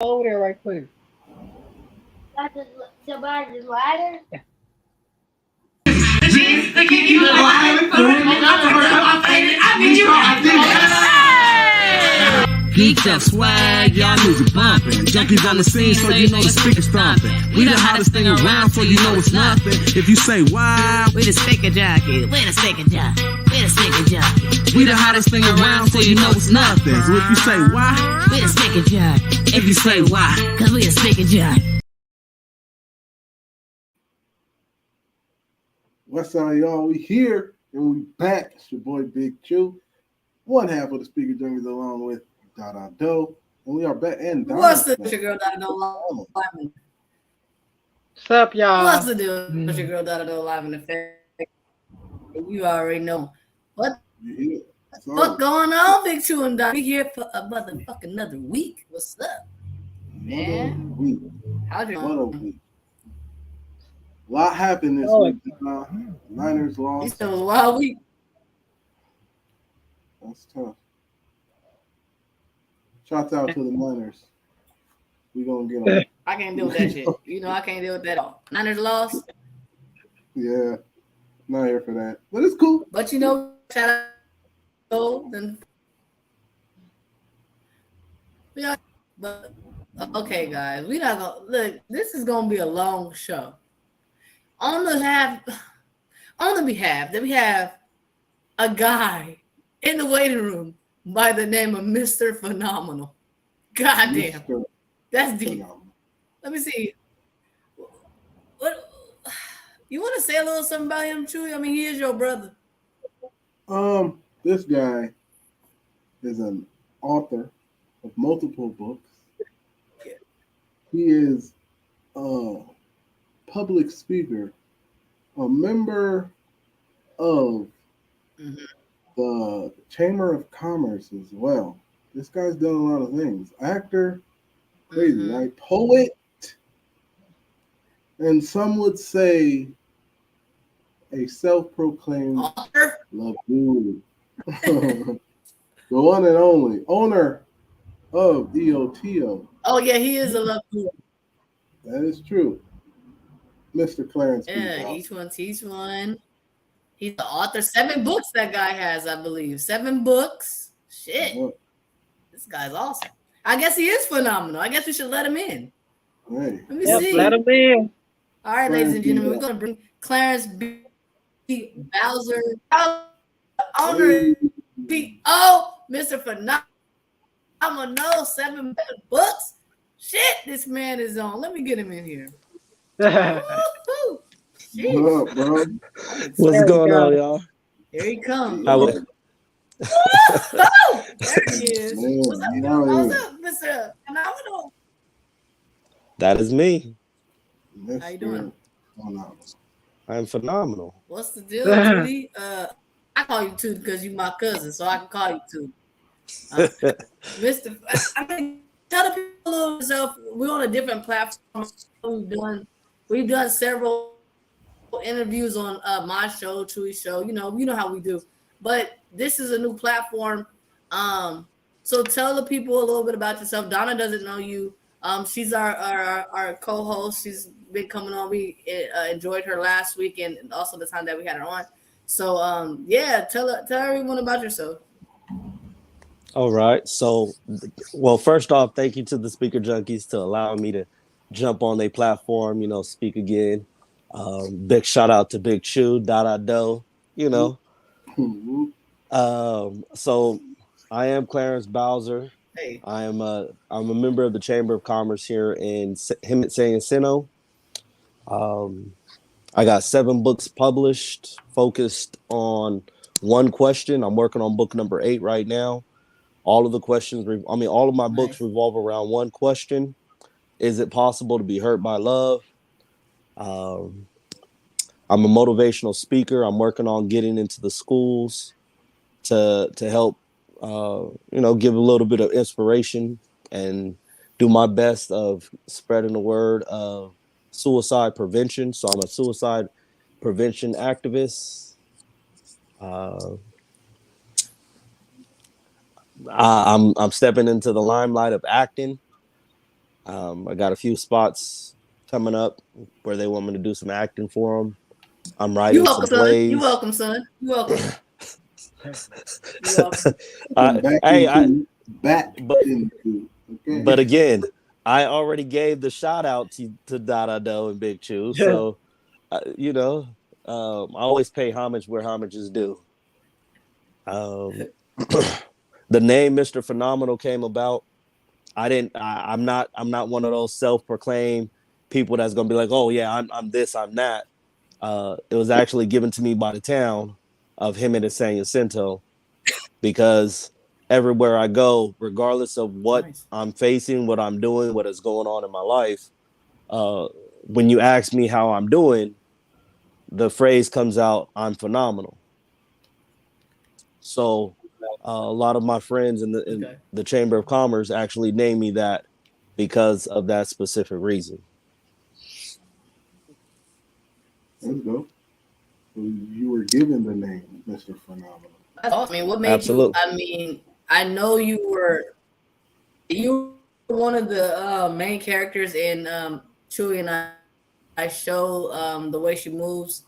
over there right quick. Somebody's ladder. Geeked up swag, y'all music bumping. Junkies on the scene, so you know the speaker's thumping. We the hottest thing around, so you know it's nothing. If you say why, we the speaker junkies. We the speaker junkies. We the speaker junkies. We the hottest thing around, so you know it's nothing. So if you say why, we the speaker junkies. If you say why, cause we the speaker junkies. What's up, y'all? We here and we back. It's your boy Big Chew, one half of the Speaker Junkies, along with Dada Doe, and we are back. And what's the your girl Dada Doe live? What's up, y'all? What's the deal? Your girl Dada Doe live in effect? You already know what. What's going on, Big Chew and Dada? We here for a motherfucking another week. What's up, man? How'd you? What a week. A lot happened this week. Niners lost. It was a wild week. That's tough. Shouts out to the Niners. We gonna get them. I can't deal with that shit. You know I can't deal with that at all. Niners lost. Yeah, not here for that, but it's cool. But you know, shout out. Then, but okay, guys, we not gonna look. This is gonna be a long show. On the behalf that we have a guy in the waiting room by the name of Mr. Phenomenal. Goddamn, that's deep. Let me see. What you want to say a little something about him, Chewy? I mean, he is your brother. This guy is an author of multiple books. He is public speaker, a member of the Chamber of Commerce as well. This guy's done a lot of things. Actor, crazy, right? Poet, and some would say a self-proclaimed author, love guru. The one and only owner of EOTO. Oh yeah, he is a love guru. That is true. Mr. Clarence. Yeah, each one teach one. He's the author. 7 books that guy has, I believe. 7 books. Shit. This guy's awesome. I guess he is phenomenal. I guess we should let him in. Hey. Let me see. Let him in. All right, ladies and gentlemen, we're going to bring Clarence B. Bowser, owner B.O. Mr. Phenomenal. 7 books. Shit, this man is on. Let me get him in here. What up, bro? What's going on, y'all? Here he comes. There he is. What's up, Mr. Phenomenal? That is me. How you doing? I'm phenomenal. What's the deal, Judy? I call you Toot because you my cousin, so I can call you Toot. Mr. I mean, tell the people a little yourself. We're on a different platform. We've done several interviews on my show, Chewy's show. You know how we do. But this is a new platform. So tell the people a little bit about yourself. Donna doesn't know you. She's our co-host. She's been coming on. We enjoyed her last week and also the time that we had her on. So yeah, tell everyone about yourself. All right. So, well, first off, thank you to the Speaker Junkies to allow me to jump on their platform, speak again. Big shout out to Big Chew, Dada Doe, So I am Clarence Bowser. Hey. I'm a member of the Chamber of Commerce here in San Jacinto. I got 7 books published, focused on one question. I'm working on book number 8 right now. All of my books revolve around one question. Is it possible to be hurt by love? I'm a motivational speaker. I'm working on getting into the schools to help, give a little bit of inspiration and do my best of spreading the word of suicide prevention. So I'm a suicide prevention activist. I'm stepping into the limelight of acting. I got a few spots coming up where they want me to do some acting for them. I'm You writing some welcome, son. plays. You welcome, son. You welcome. You welcome. Back but into. Okay. but again, I already gave the shout out to Dada Doe and Big Chew, so I always pay homage where homage is due. Um, the name Mr. Phenomenal came about. I'm not one of those self-proclaimed people that's gonna be like, oh yeah, I'm this, I'm that. It was actually given to me by the town of him and San Jacinto, because everywhere I go, regardless of what Nice. I'm facing, what I'm doing, what is going on in my life, when you ask me how I'm doing, the phrase comes out, I'm phenomenal. So a lot of my friends in the Chamber of Commerce actually named me that because of that specific reason. Let's go. So you were given the name Mr. Phenomenal. That's awesome. I mean, what made Absolutely. you? I mean, I know you were one of the main characters in Chewie and I show, the way she moves.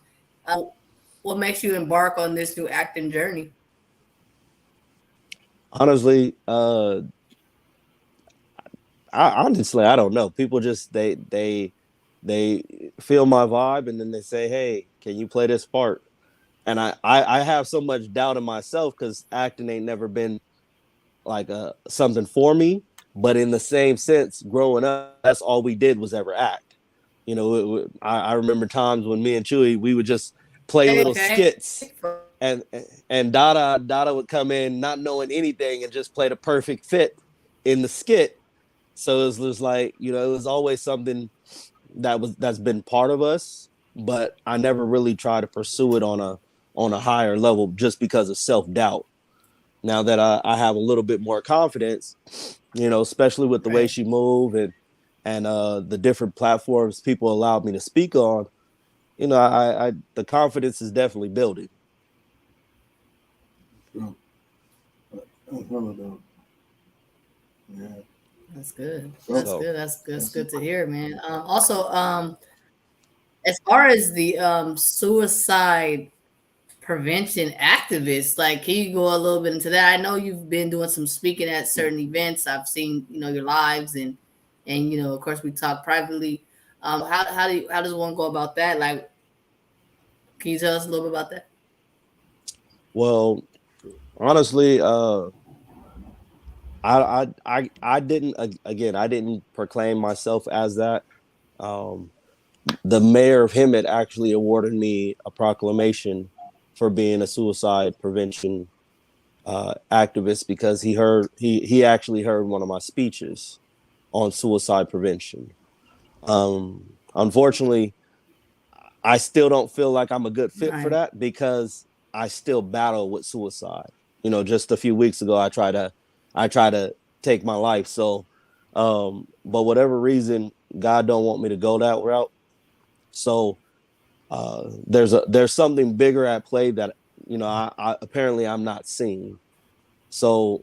What makes you embark on this new acting journey? Honestly, I don't know. People just they feel my vibe, and then they say, "Hey, can you play this part?" And I have so much doubt in myself because acting ain't never been like something for me. But in the same sense, growing up, that's all we did was ever act. I remember times when me and Chewy, we would just play little skits, and Dada would come in not knowing anything and just play the perfect fit in the skit. So it was like, it was always something that's been part of us, but I never really tried to pursue it on a higher level just because of self-doubt. Now that I have a little bit more confidence, especially with the way she moved and the different platforms people allowed me to speak on, I the confidence is definitely building. Oh, that's hella dope. Yeah. That's good. That's So, good. That's good to hear, man. Also, as far as the suicide prevention activists, like, can you go a little bit into that? I know you've been doing some speaking at certain events. I've seen, your lives, and of course we talk privately. How does one go about that? Like, can you tell us a little bit about that? Well, honestly, I didn't, again, I didn't proclaim myself as that. Um, the mayor of Hemet actually awarded me a proclamation for being a suicide prevention activist because he actually heard one of my speeches on suicide prevention. Unfortunately, I still don't feel like I'm a good fit for that because I still battle with suicide. Just a few weeks ago, I tried to take my life. So, but whatever reason, God don't want me to go that route. So there's something bigger at play that I apparently I'm not seeing. So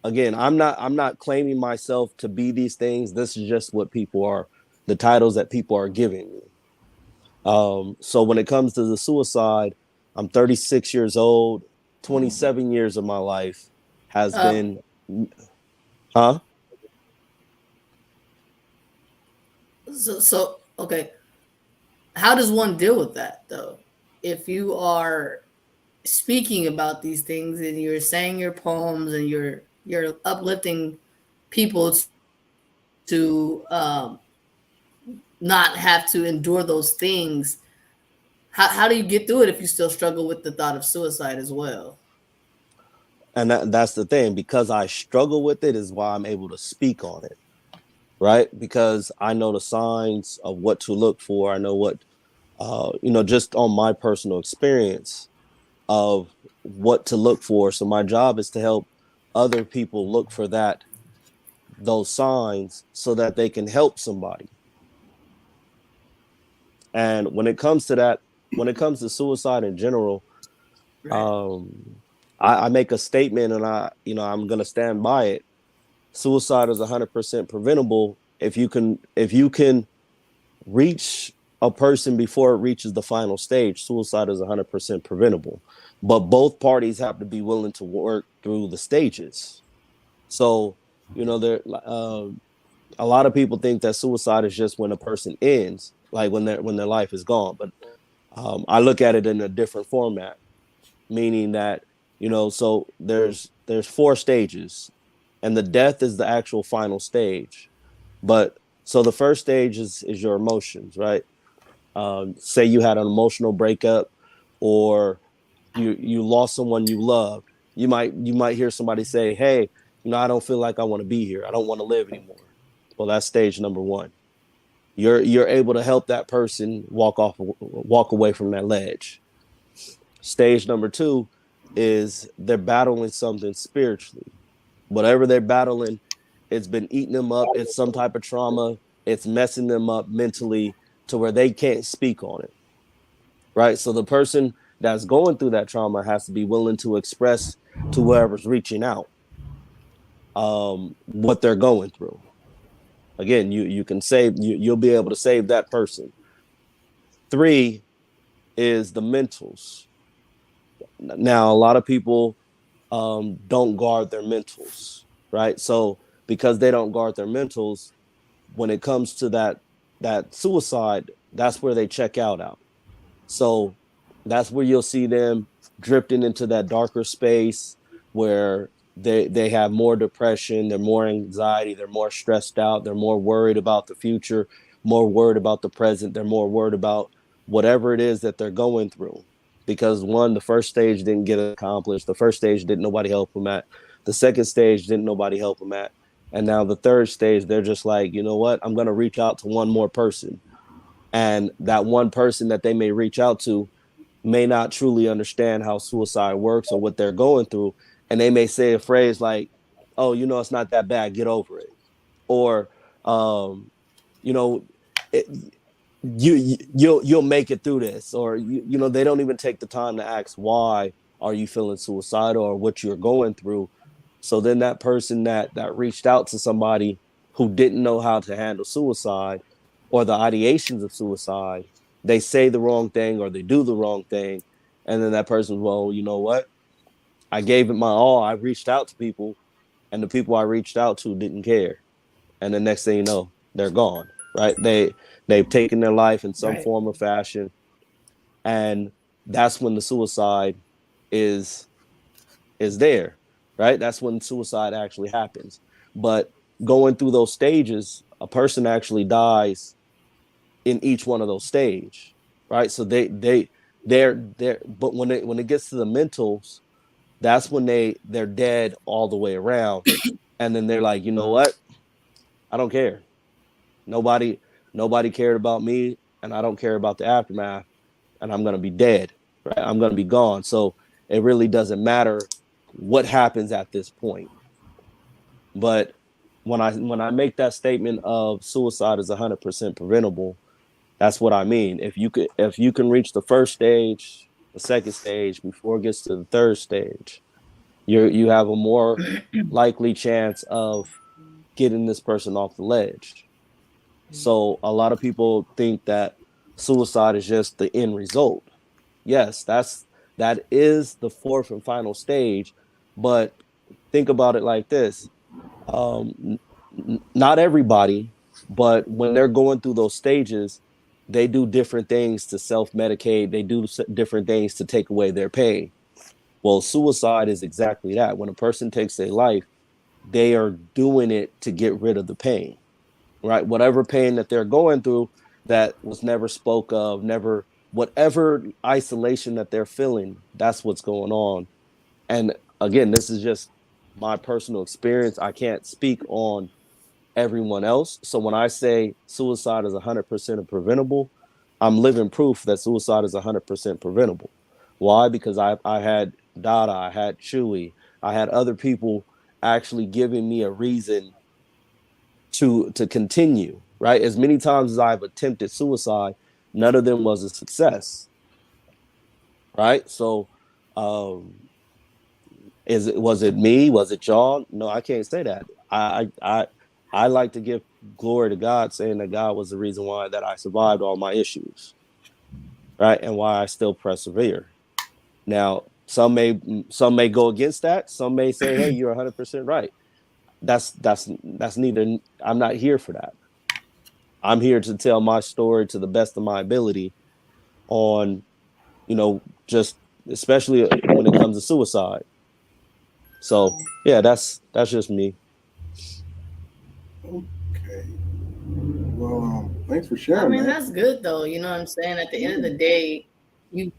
again, I'm not claiming myself to be these things. This is just what people are, the titles that people are giving me. So when it comes to the suicide, I'm 36 years old. 27 years of my life has been, huh? So okay, how does one deal with that though? If you are speaking about these things and you're saying your poems and you're uplifting people to not have to endure those things, how do you get through it if you still struggle with the thought of suicide as well? And that's the thing, because I struggle with it is why I'm able to speak on it, right? Because I know the signs of what to look for. I know what, just on my personal experience of what to look for. So my job is to help other people look for those signs so that they can help somebody. And when it comes to that, when it comes to suicide in general, I make a statement, and I'm going to stand by it. Suicide is 100% preventable if you can reach a person before it reaches the final stage, suicide is 100% preventable. But both parties have to be willing to work through the stages. So, there a lot of people think that suicide is just when a person ends, like when their life is gone. But I look at it in a different format, meaning that so there's 4 stages, and the death is the actual final stage. But so the first stage is your emotions, right? Say you had an emotional breakup, or you lost someone you loved. You might hear somebody say, "Hey, I don't feel like I want to be here. I don't want to live anymore." Well, that's stage number 1. You're able to help that person walk away from that ledge. Stage number 2 is they're battling something spiritually. Whatever they're battling, it's been eating them up. It's some type of trauma. It's messing them up mentally to where they can't speak on it. Right. So the person that's going through that trauma has to be willing to express to whoever's reaching out what they're going through. Again, you can save you'll be able to save that person. 3 is the mentals. Now, a lot of people don't guard their mentals, right? So because they don't guard their mentals, when it comes to that suicide, that's where they check out. So that's where you'll see them drifting into that darker space where they have more depression, they're more anxiety, they're more stressed out, they're more worried about the future, more worried about the present, they're more worried about whatever it is that they're going through. Because one, the first stage didn't get accomplished. The first stage didn't nobody help them at. The second stage didn't nobody help them at. And now the third stage, they're just like, you know what? I'm going to reach out to one more person. And that one person that they may reach out to may not truly understand how suicide works or what they're going through. And they may say a phrase like, "Oh, it's not that bad. Get over it." Or, you know, it, you'll make it through this. Or, they don't even take the time to ask, why are you feeling suicidal or what you're going through. So then that person that reached out to somebody who didn't know how to handle suicide or the ideations of suicide, they say the wrong thing or they do the wrong thing. And then that person, well, you know what? I gave it my all. I reached out to people, and the people I reached out to didn't care. And the next thing you know, they're gone, right? They've taken their life in some form or fashion. And that's when the suicide is there, right? That's when suicide actually happens. But going through those stages, a person actually dies in each one of those stages, right? So they're but when it gets to the mentals, that's when they're dead all the way around. And then they're like, you know what? I don't care. Nobody cared about me, and I don't care about the aftermath, and I'm gonna be dead, right? I'm gonna be gone. So it really doesn't matter what happens at this point. But when I make that statement of suicide is 100% preventable, that's what I mean. If you can reach the first stage, the second stage before it gets to the third stage, you have a more likely chance of getting this person off the ledge. So a lot of people think that suicide is just the end result. Yes, that is the fourth and final stage, but think about it like this. Not everybody, but when they're going through those stages, they do different things to self-medicate. They do different things to take away their pain. Well, suicide is exactly that. When a person takes their life, they are doing it to get rid of the pain, right? Whatever pain that they're going through that was never spoke of, never, whatever isolation that they're feeling, that's what's going on. And again, this is just my personal experience. I can't speak on everyone else. So when I say suicide is 100% preventable, I'm living proof that suicide is 100% preventable. Why? Because I had Dada, I had Chewy, I had other people actually giving me a reason to continue, right? As many times as I've attempted suicide, none of them was a success, right? So was it me? Was it y'all? No, I can't say that. I like to give glory to God, saying that God was the reason why that I survived all my issues, right, and why I still persevere. Now, some may go against that. Some may say, "Hey, you're 100% right." That's neither. I'm not here for that. I'm here to tell my story to the best of my ability on, just especially when it comes to suicide. So yeah, that's just me. Okay. Well, thanks for I sharing mean, that. that's good though. You know what I'm saying? At the end of the day, you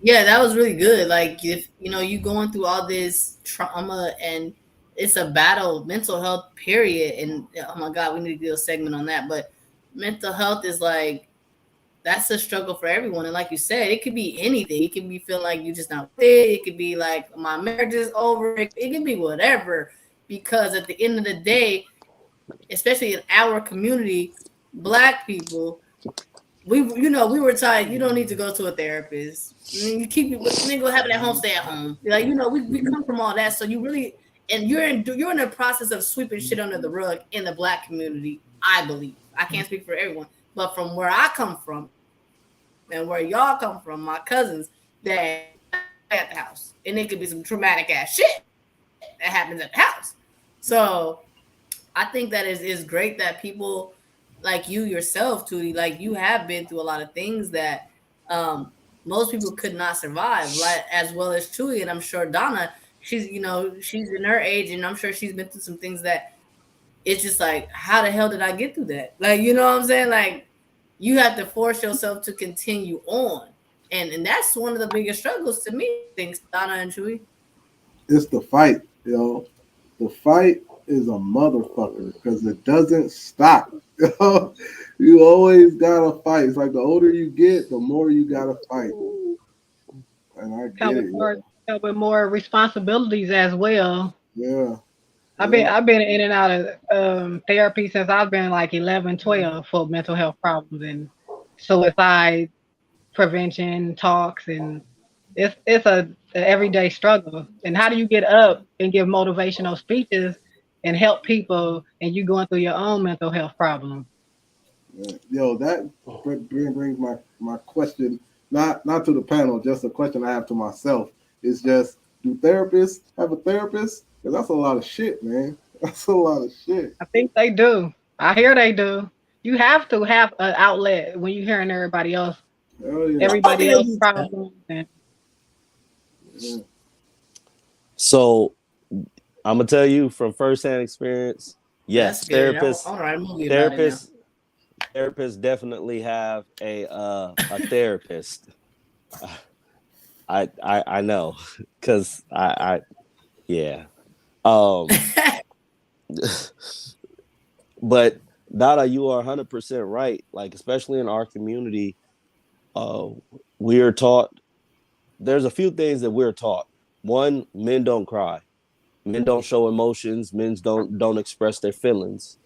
yeah, that was really good. Like if you going through all this trauma and it's a battle, mental health period. And oh my God, we need to do a segment on that. But mental health is like that's a struggle for everyone. And like you said, it could be anything. It can be feeling like you just not fit. It could be like my marriage is over. It can be whatever. Because at the end of the day, especially in our community, Black people, we were taught you don't need to go to a therapist. You keep your nigga having that home, stay at home. Like we come from all that, so you really and you're in the process of sweeping shit under the rug in the Black community. I believe I can't speak for everyone, but from where I come from and where y'all come from, my cousins, that at the house, and it could be some traumatic ass shit that happens at the house. So I think that is great that people like you yourself, Tootie, like you have been through a lot of things that most people could not survive, like as well as Chewy, and I'm sure Donna, she's in her age, and I'm sure she's been through some things that it's just like, how the hell did I get through that? Like, you know what I'm saying? Like, you have to force yourself to continue on, and that's one of the biggest struggles to me. Thanks, Donna and Chewy. It's the fight, yo. The fight is a motherfucker because it doesn't stop. You always gotta fight. It's like the older you get, the more you gotta fight. And I Come get with it, more, yo. come with more responsibilities as well. Yeah. I've been Yeah. I've been in and out of therapy since I've been like 11, 12 for mental health problems and suicide prevention talks, and it's a everyday struggle. And how do you get up and give motivational speeches and help people and you going through your own mental health problem? Yeah. Yo, that brings my question not to the panel, just a question I have to myself. It's just, do therapists have a therapist? Because that's a lot of shit, man. That's a lot of shit. I think they do. I hear they do. You have to have an outlet when you're hearing Hell yeah. I think everybody they else do that. problems. And Yeah. So I'm gonna tell you from firsthand experience. That's Yes, good. I want to write a movie about it now. therapists definitely have a therapist. I know because I yeah. Um, but Dada, you are 100% right. Like especially in our community, uh, we are taught. There's a few things that we're taught. One, men don't cry. Men don't show emotions. Men don't express their feelings.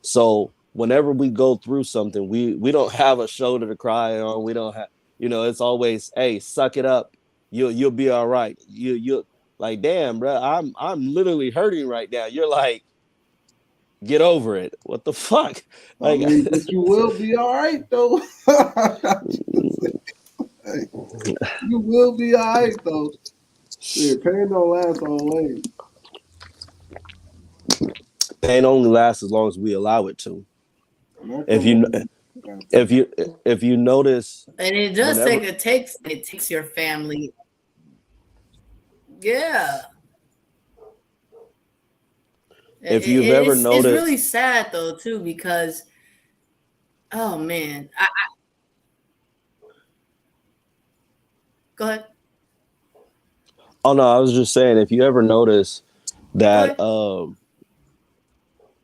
So whenever we go through something, we don't have a shoulder to cry on. We don't have, it's always, hey, suck it up. You'll be all right. You like, damn, bro, I'm literally hurting right now. You're like, get over it. What the fuck? I Like, mean, but you will be all right, though. You will be all right, though. Yeah, pain don't last always. pain only lasts as long as we allow it to. And that If come you on, if you if you notice, And it does whenever it takes your family. Yeah. if you've ever It's really noticed, sad though too, because oh man. Go ahead. oh no, I was just saying, if you ever notice Go that, ahead.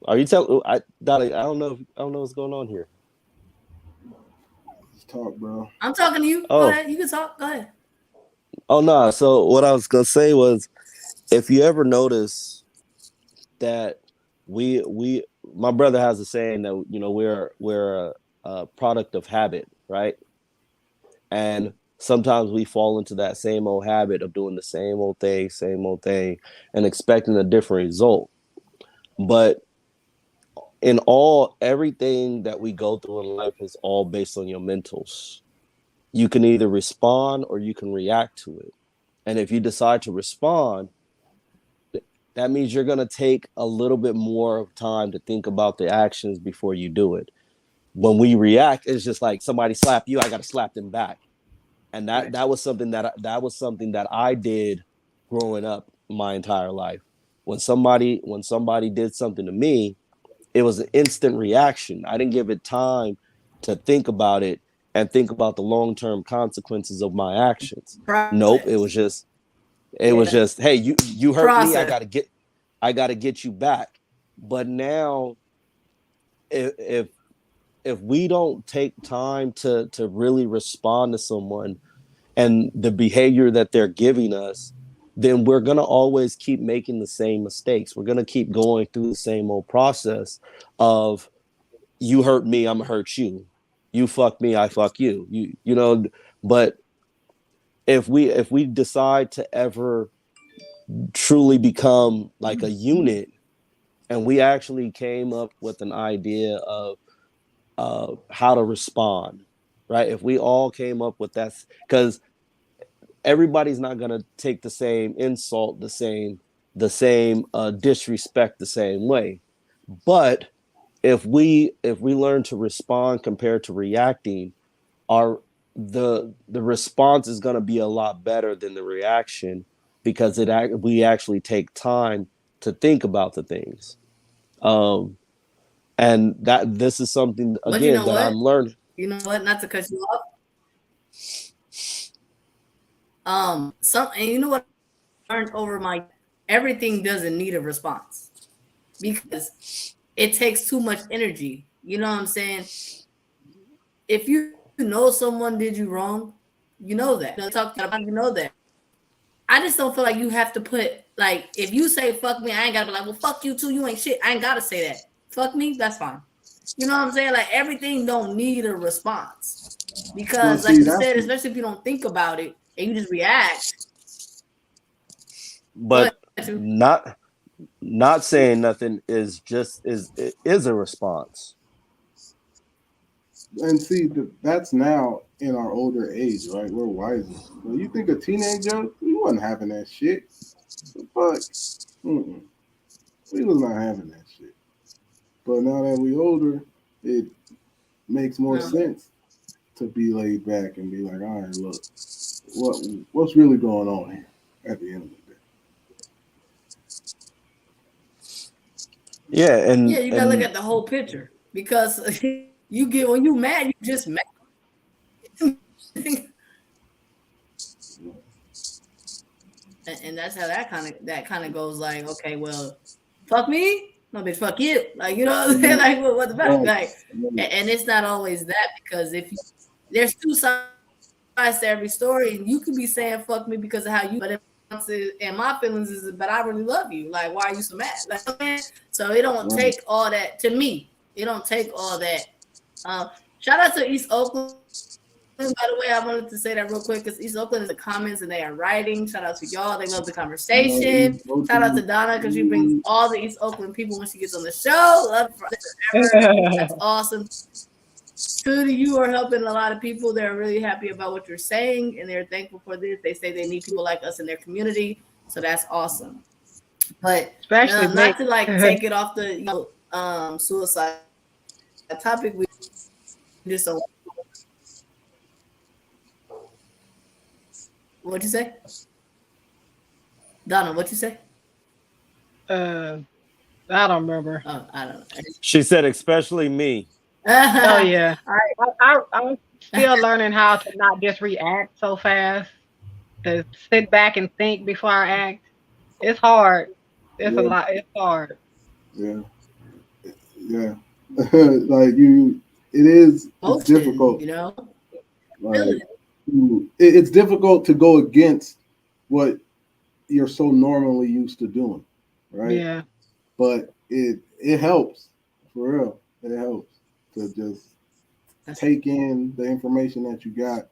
are you telling? Dolly, I don't know what's going on here. let's talk, bro. I'm talking to you. Go Oh, ahead. You can talk. Go ahead. oh no. So what I was gonna say was, if you ever notice that my brother has a saying that we're a product of habit, right? And sometimes we fall into that same old habit of doing the same old thing, and expecting a different result. But everything that we go through in life is all based on your mentals. You can either respond or you can react to it. And if you decide to respond, that means you're going to take a little bit more time to think about the actions before you do it. When we react, it's just like somebody slap you, I got to slap them back. And that was something that I did growing up my entire life. When somebody did something to me, it was an instant reaction. I didn't give it time to think about it and think about the long-term consequences of my actions. Nope, it was just hey, you hurt me, I got to get you back. But now if we don't take time to really respond to someone and the behavior that they're giving us, then we're going to always keep making the same mistakes. We're going to keep going through the same old process of you hurt me, I'm going to hurt you. You fuck me, I fuck you. You know, but if we decide to ever truly become like a unit, and we actually came up with an idea of how to respond, right? If we all came up with that, because everybody's not going to take the same insult, the same disrespect the same way. But if we learn to respond compared to reacting, the response is going to be a lot better than the reaction, because we actually take time to think about the things. And that this is something again that I'm learning. You know what? Not to cut you off. And you know what I learned over everything doesn't need a response, because it takes too much energy. You know what I'm saying? If you know someone did you wrong, you know that. You know that. I just don't feel like you have to put, like, if you say fuck me, I ain't gotta be like, well, fuck you too, you ain't shit. I ain't gotta say that. Fuck me, that's fine. You know what I'm saying? Like, everything don't need a response. Because, like you said, especially if you don't think about it and you just react. But not saying nothing is a response. And see, that's now in our older age, right? We're wiser. When you think a teenager, we wasn't having that shit. But we was not having that shit. But now that we older, it makes more sense to be laid back and be like, all right, look, what's really going on here at the end of the day? Yeah, and you gotta look at the whole picture, because when you mad, you just mad. And that's how that kind of goes. Like, okay, well, fuck me, no bitch, fuck you. Like, you know what I'm saying? Like, what the fuck? Like, and it's not always that, because there's two sides to every story, and you could be saying fuck me because of how you, but and my feelings is, but I really love you. Like, why are you so mad? Like, so it don't take all that. To me, it don't take all that. Shout out to East Oakland. By the way, I wanted to say that real quick, because East Oakland is the comments and they are writing. Shout out to y'all. They love the conversation. Shout out to Donna, because she brings all the East Oakland people when she gets on the show. Love forever. That's awesome. Tootie, you are helping a lot of people. They're really happy about what you're saying, and they're thankful for this. They say they need people like us in their community, so that's awesome. But especially not to like take it off the suicide topic. We just don't. What'd you say, Donna? What'd you say? I don't remember. Oh, I don't know. She said, especially me. Oh yeah. I'm still learning how to not just react so fast, to sit back and think before I act. It's hard. It's a lot. It's hard. Yeah. Like it's difficult. You know, like, it's difficult to go against what you're so normally used to doing, right? Yeah. But it helps, for real. It helps to just take in the information that you got,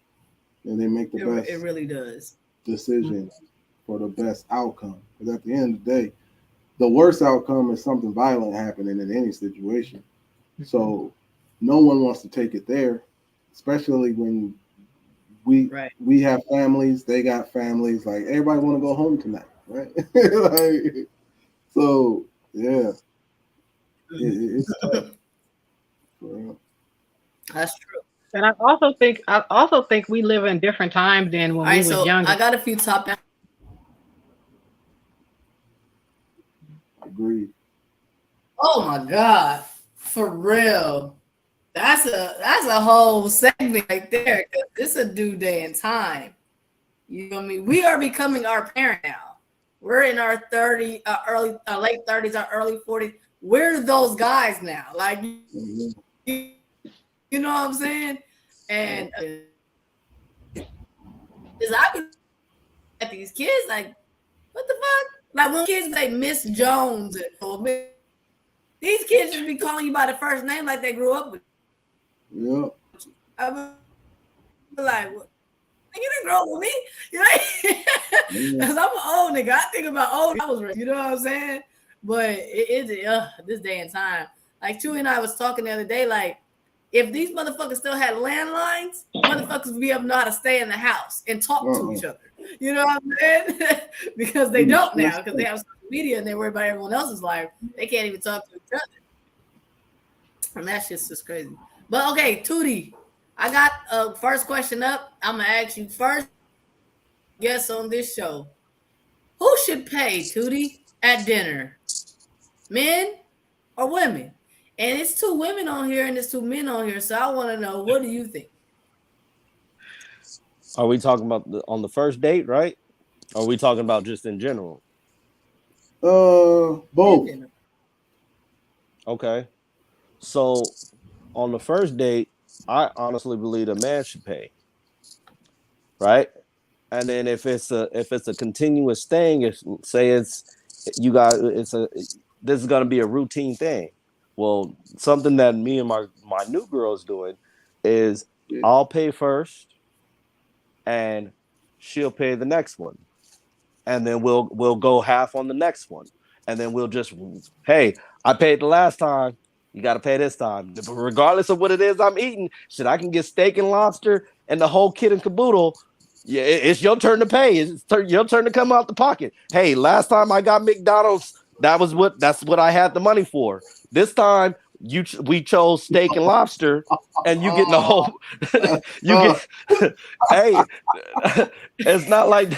and then make the best. It really does. Decision for the best outcome. Because at the end of the day, the worst outcome is something violent happening in any situation. So no one wants to take it there, especially when we have families, they got families. Like everybody want to go home tonight, right? Like, so yeah, it's tough. That's true. And I also think we live in different times than when we was younger. I got a few topics. Agreed. Oh my God, for real. That's a whole segment right there. Cause this a due day and time. You know what I mean? We are becoming our parent now. We're in our late 30s, our early 40s. We're those guys now. Like, you know what I'm saying? And because I can at these kids like, what the fuck? Like when kids say Miss Jones or these kids just be calling you by the first name like they grew up with. Yeah. I'm like, what? You didn't grow up with me, you know? Because I'm an old nigga. I think about old. I was raised, you know what I'm saying? But it's this day and time. Like Chewy and I was talking the other day, like if these motherfuckers still had landlines, motherfuckers would be able to know how to stay in the house and talk to each other. You know what I'm saying? Because they don't now, because they have social media and they worry about everyone else's life. They can't even talk to each other. And that shit's just crazy. But okay, Tootie, I got a first question up. I'm gonna ask you first. Guess on this show, who should pay Tootie at dinner, men or women? And it's 2 women on here and it's 2 men on here, so I want to know, what do you think? Are we talking about on the first date, right? Or are we talking about just in general? Both. Okay. So on the first date, I honestly believe a man should pay. Right? And then if it's a continuous thing, this is gonna be a routine thing. Well, something that me and my new girl is doing is I'll pay first and she'll pay the next one. And then we'll go half on the next one. And then we'll just, hey, I paid the last time. You got to pay this time. Regardless of what it is I'm eating, shit, I can get steak and lobster and the whole kit and caboodle. Yeah, it's your turn to pay. It's your turn to come out the pocket. Hey, last time I got McDonald's, that's what I had the money for. This time we chose steak and lobster, and you get the whole. Hey, it's not like.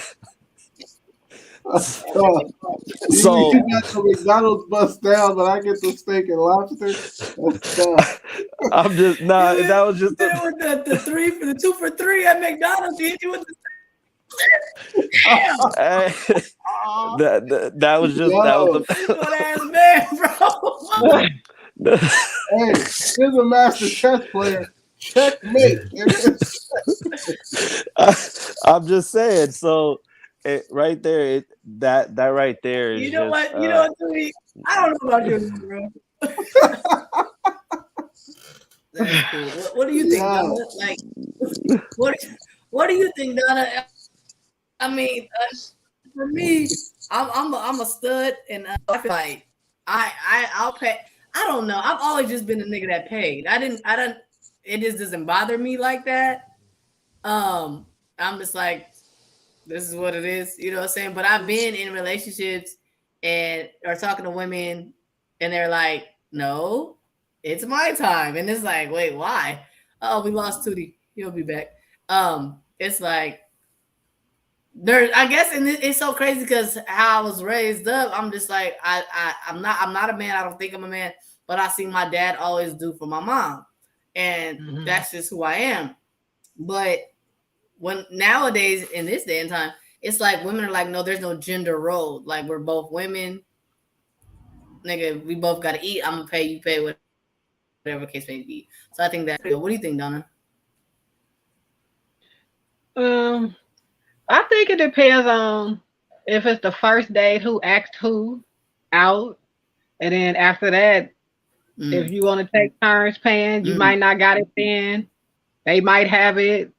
So you got the McDonald's bust down, but I get the steak and lobster. I'm just that was just the 2 for $3 at McDonald's. You hit you with the that was just that was the man, bro. Hey, here's a master chess player. Checkmate. I'm just saying. So right there, that right there is. You know what? You know what, Tootie? I don't know about you, bro. That's cool. What do you think, Donna? Like, what do you think, Donna? I mean, for me, I'm a stud, and I feel like I'll pay. I don't know. I've always just been a nigga that paid. I don't. It just doesn't bother me like that. I'm just like, this is what it is. You know what I'm saying? But I've been in relationships or talking to women, and they're like, no, it's my time, and it's like, wait, why? Oh, we lost Tootie. He'll be back. It's like. I guess, and it's so crazy because how I was raised up, I'm just like, I'm not a man. I don't think I'm a man, but I see my dad always do for my mom, and that's just who I am. But when nowadays in this day and time, it's like women are like, no, there's no gender role. Like we're both women, nigga. We both gotta eat. I'm gonna pay. You pay. Whatever case may be. So I think that. What do you think, Donna? I think it depends on if it's the first date, who asked who out. And then after that, if you want to take turns paying, you might not got it then. They might have it.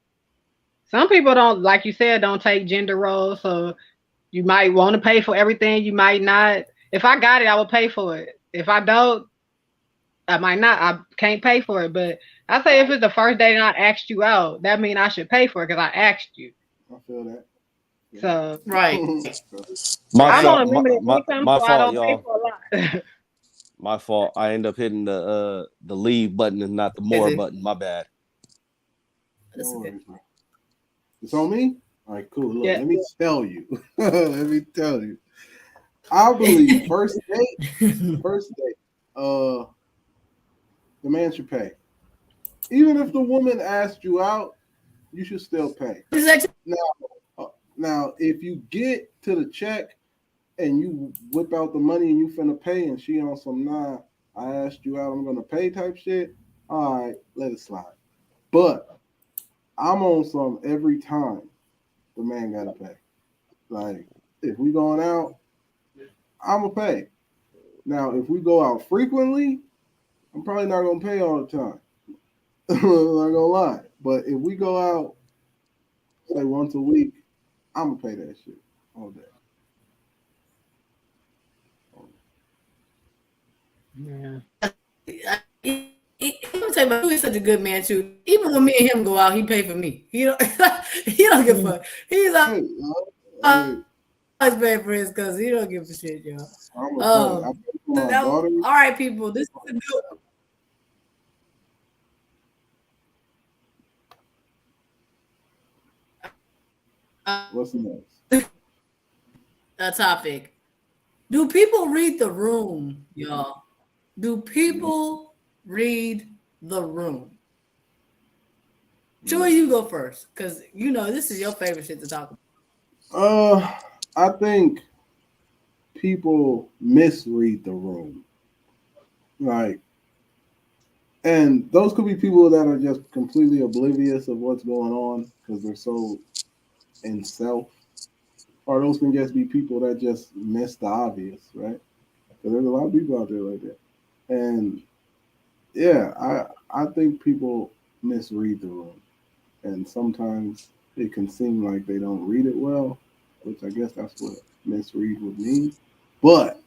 Some people don't, like you said, don't take gender roles. So you might want to pay for everything. You might not. If I got it, I will pay for it. If I don't, I might not. I can't pay for it. But I say if it's the first date and I asked you out, that means I should pay for it because I asked you. I feel that. So Right. My I'm fault. on a limited income, My so I fault, don't pay y'all. for a lot. My fault. I end up hitting the leave button and not the more button. My bad. No worries, bro. It's on me? All right, cool. Look, Yeah. let me tell you. Let me tell you. I believe first date, the man should pay. Even if the woman asked you out, you should still pay. Now, if you get to the check and you whip out the money and you finna pay and she on some I asked you out, I'm gonna pay type shit, all right, let it slide. But I'm on some every time the man gotta pay. Like, if we going out, I'ma pay. Now, if we go out frequently, I'm probably not gonna pay all the time. I'm not gonna lie. But if we go out, say once a week, I'm gonna pay that shit all day. Yeah. Let me tell you, he's such a good man too. Even when me and him go out, he pay for me. He don't give a fuck. He's always paying for his because he don't give a shit, y'all. All right, people. This is a good. What's next? A topic. Do people read the room, y'all? Do people read the room? Joy, you go first, because you know this is your favorite shit to talk about. I think people misread the room. Like, and those could be people that are just completely oblivious of what's going on because they're so in self. Or those can just be people that just miss the obvious, right? Because there's a lot of people out there like that. And yeah, I think people misread the room. And sometimes it can seem like they don't read it well, which I guess that's what misread would mean. But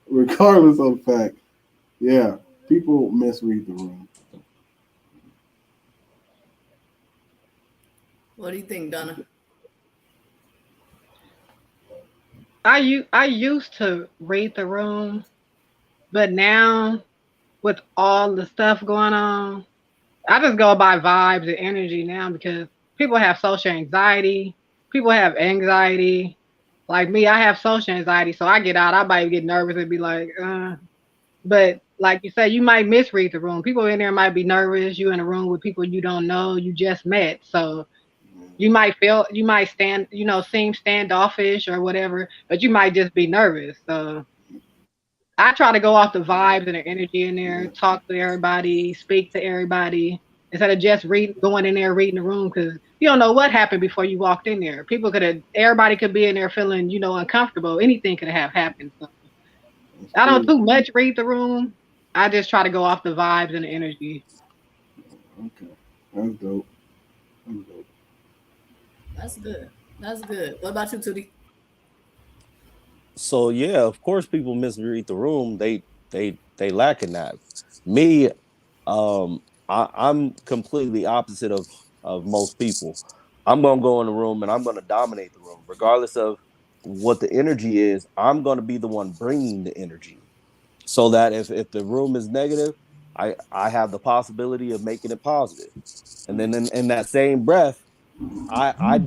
regardless of the fact, yeah, people misread the room. What do you think, Donna? I used to read the room, but now with all the stuff going on, I just go by vibes and energy now because people have social anxiety. People have anxiety. Like me, I have social anxiety, so I get out. I might get nervous and be like, But like you say, you might misread the room. People in there might be nervous. You in a room with people you don't know, you just met. So you might seem standoffish or whatever, but you might just be nervous. So I try to go off the vibes and the energy in there, talk to everybody, speak to everybody, instead of just going in there reading the room because you don't know what happened before you walked in there. Everybody could be in there feeling, uncomfortable. Anything could have happened. So I don't too much read the room. I just try to go off the vibes and the energy. Okay, that's dope. That's good. That's good. What about you, Tootie? So yeah, of course, people misread the room. They lack in that. Me, I'm completely opposite of most people. I'm gonna go in the room and I'm gonna dominate the room, regardless of what the energy is. I'm gonna be the one bringing the energy, so that if the room is negative, I have the possibility of making it positive. And then in that same breath, I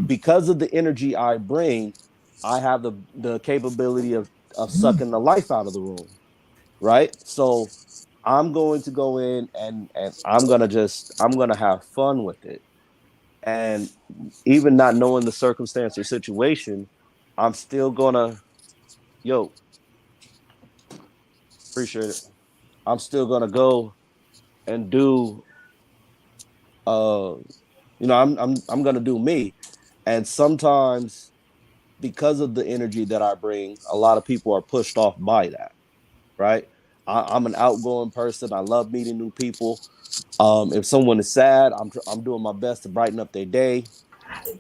because of the energy I bring, I have the capability of sucking the life out of the room, right? So I'm going to go in and I'm gonna have fun with it. And even not knowing the circumstance or situation, I'm still gonna, appreciate it. I'm still gonna go and do I'm gonna do me. And sometimes because of the energy that I bring, a lot of people are pushed off by that, right? I'm an outgoing person. I love meeting new people. If someone is sad, I'm doing my best to brighten up their day.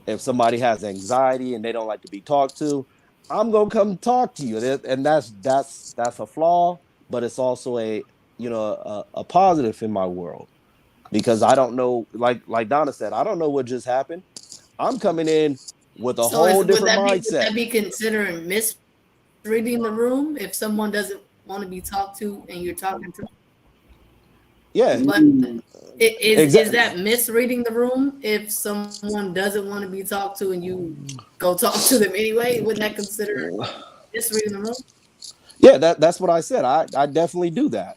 If somebody has anxiety and they don't like to be talked to, I'm gonna come talk to you, and that's a flaw, but it's also a positive in my world because I don't know, like Donna said, I don't know what just happened. I'm coming in with a So whole would different would mindset. that be considering misreading the room if someone doesn't want to be talked to and you're talking to? Yeah, But is exactly. that misreading the room if someone doesn't want to be talked to and you go talk to them anyway? Wouldn't that consider misreading the room? Yeah, that's what I said. I definitely do that.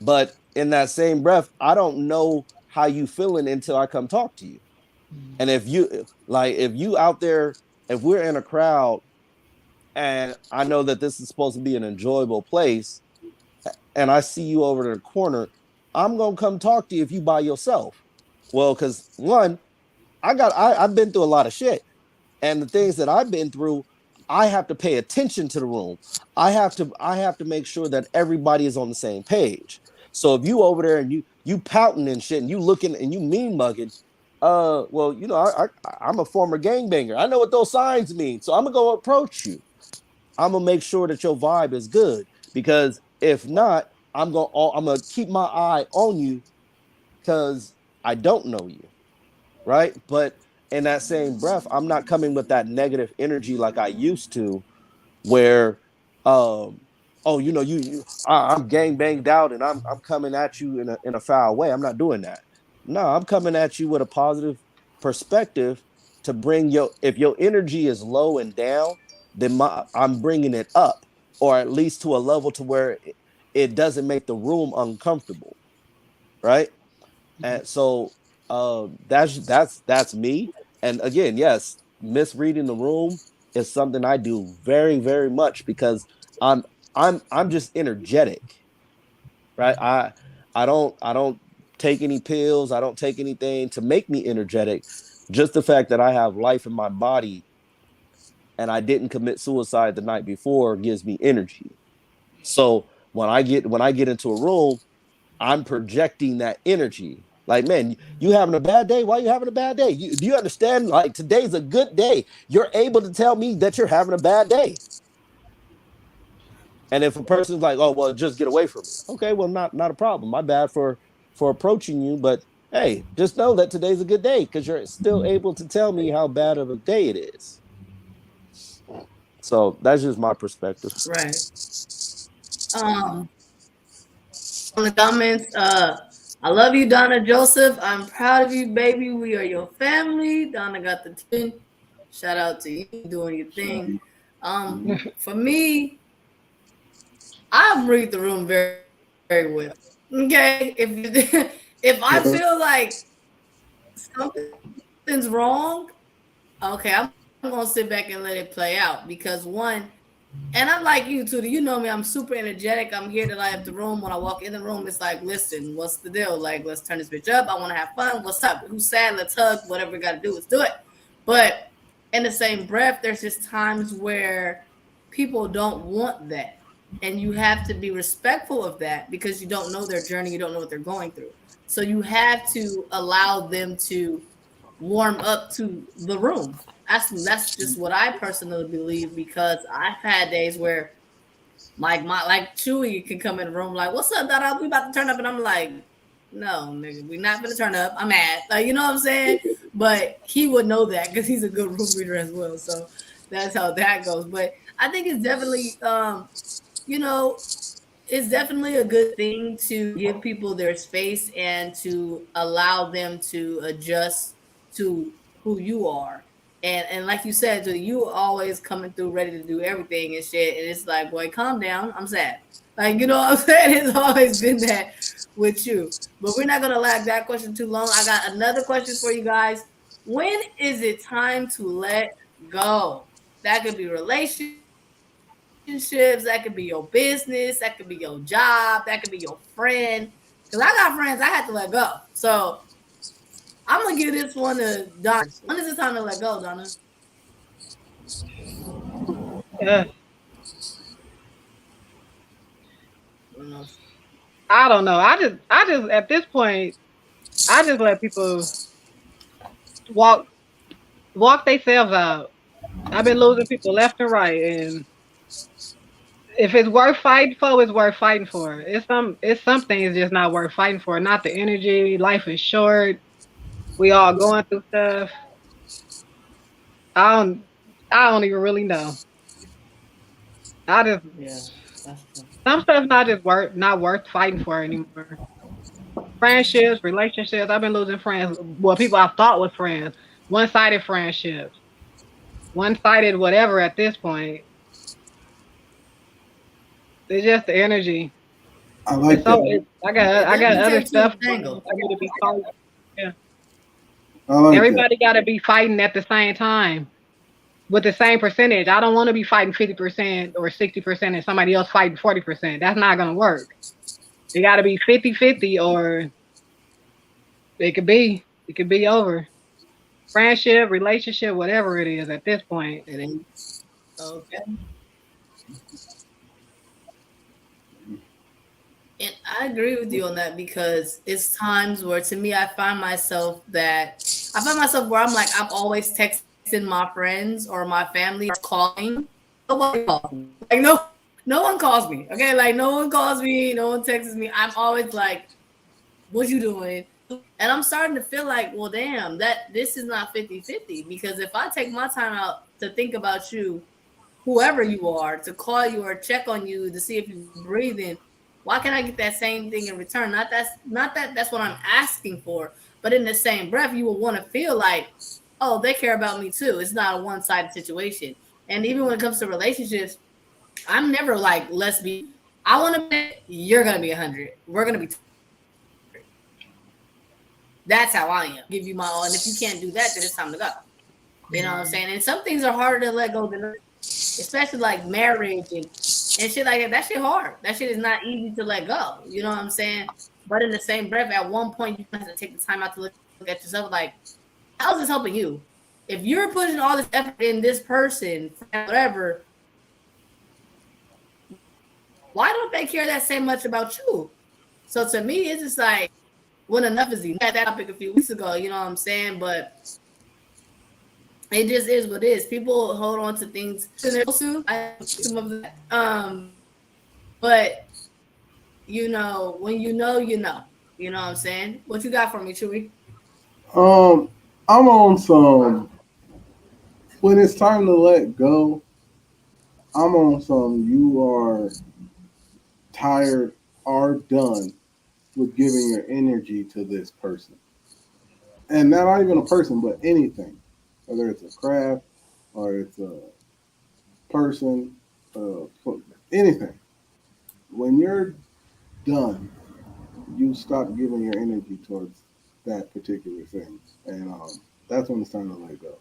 But in that same breath, I don't know how you feeling until I come talk to you. And if you out there, if we're in a crowd and I know that this is supposed to be an enjoyable place, and I see you over in the corner, I'm gonna come talk to you if you by yourself. Well, because one, I've been through a lot of shit. And the things that I've been through, I have to pay attention to the room. I have to make sure that everybody is on the same page. So if you over there and you pouting and shit and you looking and you mean mugging, well, I'm a former gangbanger. I know what those signs mean. So I'm gonna go approach you. I'm gonna make sure that your vibe is good because if not, I'm gonna keep my eye on you because I don't know you, right? But in that same breath, I'm not coming with that negative energy like I used to, where, oh, I'm gang banged out and I'm coming at you in a foul way. I'm not doing that. No, I'm coming at you with a positive perspective to bring if your energy is low and down, then I'm bringing it up, or at least to a level to where it doesn't make the room uncomfortable, right? And so that's me. And again, yes, misreading the room is something I do very, very much because I'm I'm just energetic, right? I don't take any pills, I don't take anything to make me energetic. Just the fact that I have life in my body and I didn't commit suicide the night before gives me energy. So when I get into a room, I'm projecting that energy. Like, man, you having a bad day? Why are you having a bad day? Do you understand? Like, today's a good day. You're able to tell me that you're having a bad day. And if a person's like, oh, well, just get away from me. Okay, well, not a problem. My bad for approaching you, but hey, just know that today's a good day because you're still able to tell me how bad of a day it is. So that's just my perspective. Right. Um, on the comments, I love you, Donna Joseph. I'm proud of you, baby. We are your family. Donna got the twin. Shout out to you doing your thing. For me, I read the room very, very well. Okay, if I feel like something's wrong, okay, I'm gonna sit back and let it play out because one, and I'm like you too. You know me. I'm super energetic. I'm here to light up the room. When I walk in the room, it's like, listen, what's the deal? Like, let's turn this bitch up. I want to have fun. What's up? Who's sad? Let's hug. Whatever we got to do, let's do it. But in the same breath, there's just times where people don't want that, and you have to be respectful of that because you don't know their journey. You don't know what they're going through. So you have to allow them to warm up to the room. That's just what I personally believe because I've had days where like Chewy can come in the room like, "What's up, Dada? We about to turn up," and I'm like, "No, nigga, we're not gonna turn up. I'm mad." Like, you know what I'm saying? But he would know that because he's a good room reader as well. So that's how that goes. But I think it's definitely, you know, it's definitely a good thing to give people their space and to allow them to adjust to who you are. And like you said, you always coming through ready to do everything and shit. And it's like, boy, calm down. I'm sad. Like, you know what I'm saying? It's always been that with you. But we're not gonna lag that question too long. I got another question for you guys. When is it time to let go? That could be relationships, that could be your business, that could be your job, that could be your friend. Because I got friends I had to let go. So I'm gonna give this one to Donna. When is it time to let go, Donna? Yeah. I don't know. I don't know. I just at this point, I just let people walk walk themselves out. I've been losing people left and right, and if it's worth fighting for, it's worth fighting for. It's some things just not worth fighting for. Not the energy. Life is short. We all going through stuff. I don't I don't even really know. I just Yeah, that's true. some stuff's not worth fighting for anymore. Friendships, relationships. I've been losing friends. Well, people I thought was friends. One-sided friendships. One-sided whatever at this point. It's just the energy. I It's like so that. I got It other takes two to stuff going on tangle. for me to be fighting. Yeah. I like that. Everybody gotta be fighting at the same time with the same percentage. I don't want to be fighting 50% or 60% and somebody else fighting 40%. That's not gonna work. It gotta be 50-50, or it could be over. Friendship, relationship, whatever it is at this point. It ain't okay. And I agree with you on that because it's times where, to me, I find myself where I'm like, I'm always texting my friends or my family or calling. Nobody calls me. Like, no one calls me. Okay, like no one calls me, no one texts me. I'm always like, what you doing? And I'm starting to feel like, well, damn, that this is not 50-50 because if I take my time out to think about you, whoever you are, to call you or check on you to see if you're breathing, why can't I get that same thing in return? Not that that's what I'm asking for, but in the same breath, you will want to feel like, oh, they care about me too. It's not a one-sided situation. And even when it comes to relationships, I'm never like, let's be. I want to be. You're gonna be 100. We're gonna be. That's how I am. Give you my all, and if you can't do that, then it's time to go. You know what I'm saying? And some things are harder to let go than others, especially like marriage and shit like that. That shit hard. That shit is not easy to let go. You know what I'm saying? But in the same breath, at one point, you have to take the time out to look at yourself. Like, how's this helping you? If you're putting all this effort in this person, whatever, why don't they care that same much about you? So to me, it's just like when enough is enough. I had that topic a few weeks ago. You know what I'm saying? But it just is what it is. People hold on to things. I some of that. But you know, when you know, you know. You know what I'm saying? What you got for me, Chewy? I'm on some. When it's time to let go, I'm on some. You are tired or done with giving your energy to this person, and not even a person, but anything, whether it's a craft or it's a person, anything. When you're done, you stop giving your energy towards that particular thing, and that's when it's time to let go.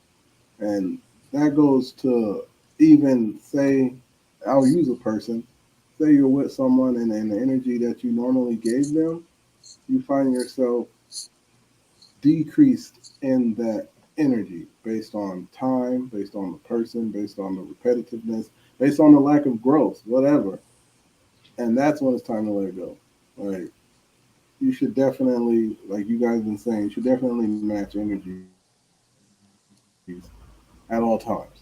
And that goes to even say, I'll use a person. Say you're with someone, and the energy that you normally gave them, you find yourself decreased in that energy based on time, based on the person, based on the repetitiveness, based on the lack of growth, whatever. And that's when it's time to let go. Like you should definitely, like you guys been saying, you should definitely match energies at all times.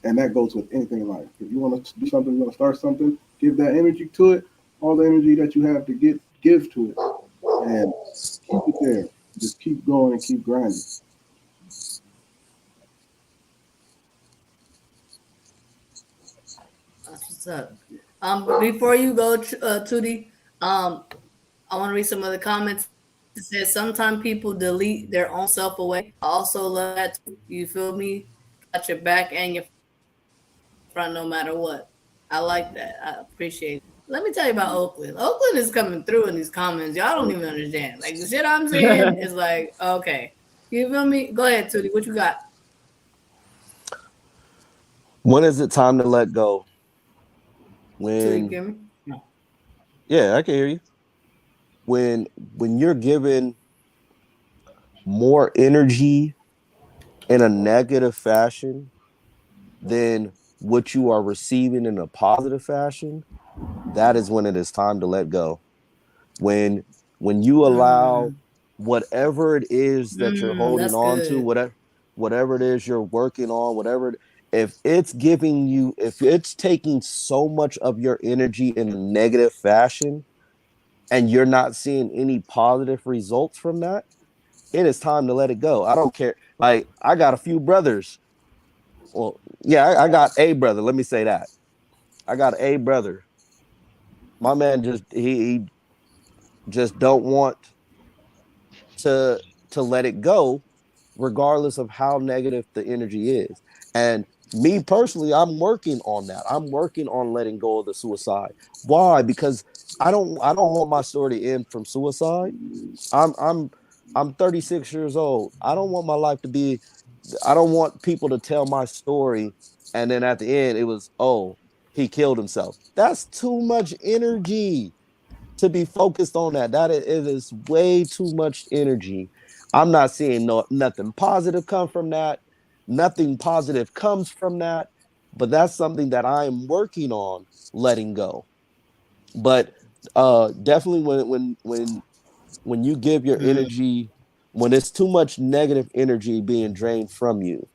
And that goes with anything in life. If you want to do something, you want to start something, give that energy to it, all the energy that you have to give to it, and keep it there. Just keep going and keep grinding. That's what's up. Before you go, Tootie, I want to read some of the comments. It says sometimes people delete their own self away. I also love that. You feel me? Got your back and your front no matter what. I like that. I appreciate it. Let me tell you about Oakland. Oakland is coming through in these comments. Y'all don't even understand. Like the shit I'm saying is like, okay. You feel me? Go ahead, Tootie. What you got? When is it time to let go? Tootie, When give me. yeah, I can hear you. When you're given more energy in a negative fashion than what you are receiving in a positive fashion, that is when it is time to let go. When when you allow Mm, whatever it is that you're holding that's on to, good. whatever it is you're working on, whatever if it's giving you, if it's taking so much of your energy in a negative fashion and you're not seeing any positive results from that, it is time to let it go. I don't care. Like, I got a few brothers. Well, yeah, I got a brother. Let me say that. I got a brother. My man just he just don't want to let it go, regardless of how negative the energy is. And me personally, I'm working on that. I'm working on letting go of the suicide. Why? Because I don't want my story to end from suicide. I'm 36 years old. I don't want my life to be, I don't want people to tell my story and then at the end it was, oh, he killed himself. That's too much energy to be focused on that. It is way too much energy. I'm not seeing nothing positive come from that. Nothing positive comes from that. But that's something that I'm working on letting go. But definitely when you give your energy, when it's too much negative energy being drained from you,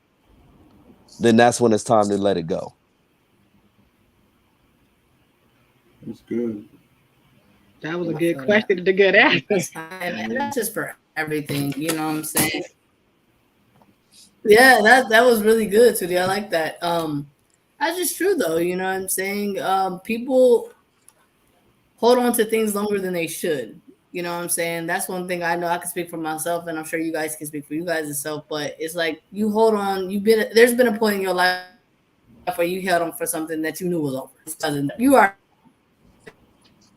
then that's when it's time to let it go. It's good. That was a I good feel that. question and a good answer. That's fine, and that's just for everything. You know what I'm saying? Yeah, that was really good, Tootie. I like that. That's just true though. You know what I'm saying? People hold on to things longer than they should. You know what I'm saying? That's one thing I know. I can speak for myself, and I'm sure you guys can speak for you guys yourself. But it's like you hold on. There's been a point in your life where you held on for something that you knew was over. You are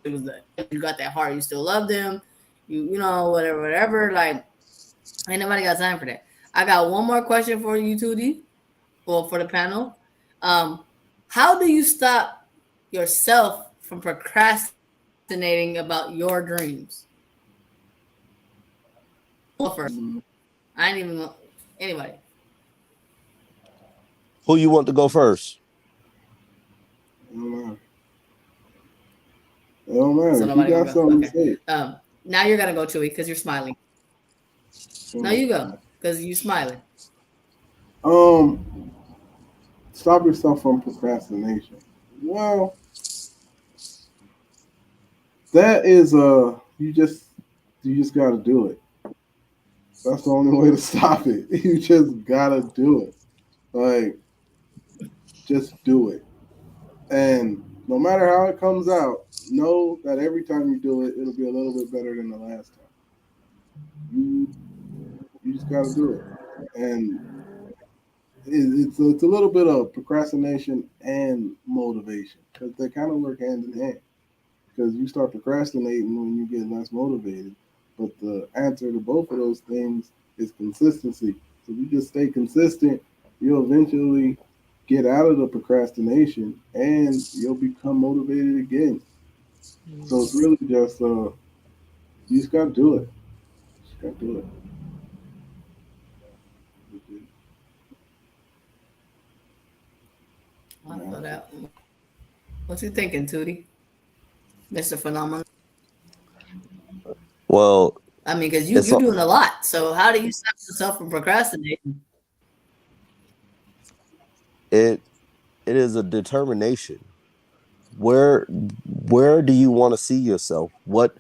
it was the, you got that heart. You still love them. You know whatever. Like ain't nobody got time for that. I got one more question for you, Tootie, or for the panel. Um, how do you stop yourself from procrastinating about your dreams? Go first. I ain't even anybody. Who you want to go first? It don't matter. It don't matter. So If you nobody got gonna go. something to Okay. say, Now you're gonna go, Chewy, because you're smiling. No, you go, because you smiling. um, stop yourself from procrastination. Well, that is you just got to do it. That's the only way to stop it. You just gotta do it. Like, just do it. And no matter how it comes out, know that every time you do it, it'll be a little bit better than the last time. You you just gotta do it. And it's a little bit of procrastination and motivation because they kind of work hand in hand. Because you start procrastinating when you get less motivated. But the answer to both of those things is consistency. So if you just stay consistent, you'll eventually get out of the procrastination and you'll become motivated again. So it's really just you just gotta do it. Just gotta do it. I feel that. What you thinking, Tootie? Mr. Phenomenal. Well, I mean, because it's you're doing a lot. So how do you stop yourself from procrastinating? it it is a determination. Where do you want to see yourself? What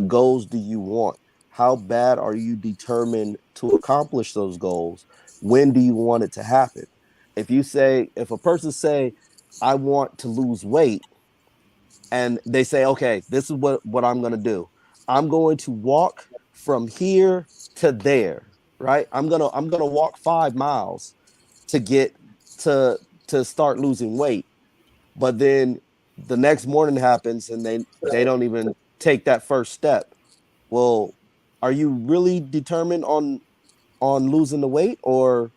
goals do you want? How bad are you determined to accomplish those goals? When do you want it to happen? If a person say, I want to lose weight, and they say, okay, this is what I'm going to do. I'm going to walk from here to there, right? I'm going to walk 5 miles to get to start losing weight. But then the next morning happens and they don't even take that first step. Well, are you really determined on losing the weight, or